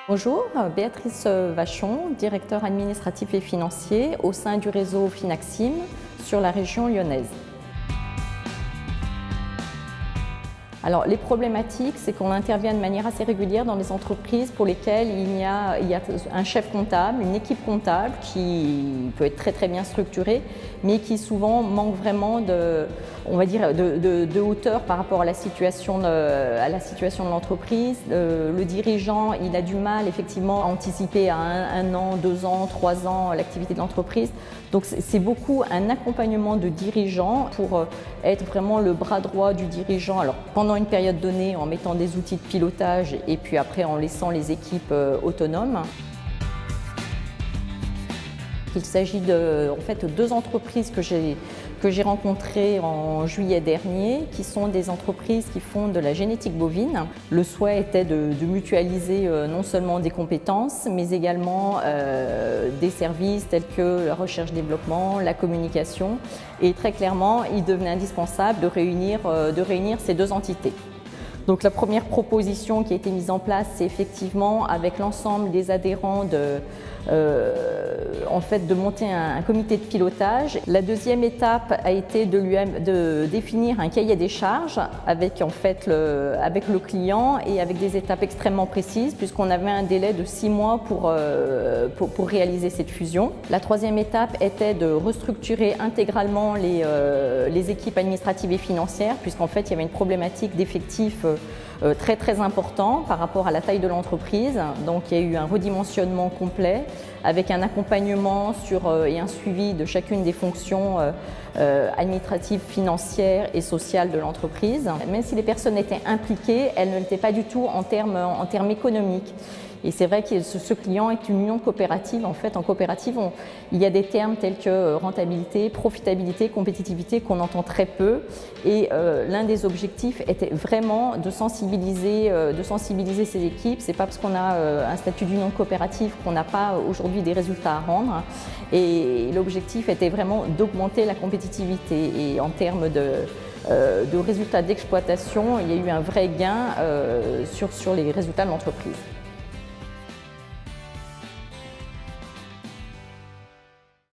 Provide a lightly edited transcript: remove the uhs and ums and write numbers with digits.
Bonjour, Béatrice Vachon, directeur administratif et financier au sein du réseau Finaxim sur la région lyonnaise. Alors, les problématiques, c'est qu'on intervient de manière assez régulière dans les entreprises pour lesquelles il y a un chef comptable, une équipe comptable qui peut être très bien structurée, mais qui souvent manque vraiment de hauteur par rapport à la situation de l'entreprise. Le dirigeant, il a du mal effectivement à anticiper à un an, 2 ans, 3 ans l'activité de l'entreprise. Donc c'est beaucoup un accompagnement de dirigeants pour être vraiment le bras droit du dirigeant. Alors pendant une période donnée, en mettant des outils de pilotage et puis après en laissant les équipes autonomes. Il s'agit de 2 entreprises que j'ai rencontrées en juillet dernier, qui sont des entreprises qui font de la génétique bovine. Le souhait était de mutualiser non seulement des compétences, mais également des services tels que la recherche-développement, la communication. Et très clairement, il devenait indispensable de réunir ces 2 entités. Donc la première proposition qui a été mise en place, c'est effectivement avec l'ensemble des adhérents de monter un comité de pilotage. La deuxième étape a été de définir un cahier des charges avec le client et avec des étapes extrêmement précises puisqu'on avait un délai de 6 mois pour réaliser cette fusion. La troisième étape était de restructurer intégralement les équipes administratives et financières puisqu'en fait il y avait une problématique d'effectifs très important par rapport à la taille de l'entreprise. Donc il y a eu un redimensionnement complet avec un accompagnement et un suivi de chacune des fonctions administratives, financières et sociales de l'entreprise. Même si les personnes étaient impliquées, elles ne l'étaient pas du tout en termes économiques. Et c'est vrai que ce client est une union coopérative. En fait, en coopérative, il y a des termes tels que rentabilité, profitabilité, compétitivité qu'on entend très peu. Et l'un des objectifs était vraiment de sensibiliser ces équipes. C'est pas parce qu'on a un statut d'union coopérative qu'on n'a pas aujourd'hui des résultats à rendre. Et l'objectif était vraiment d'augmenter la compétitivité. Et en termes de résultats d'exploitation, il y a eu un vrai gain sur les résultats de l'entreprise.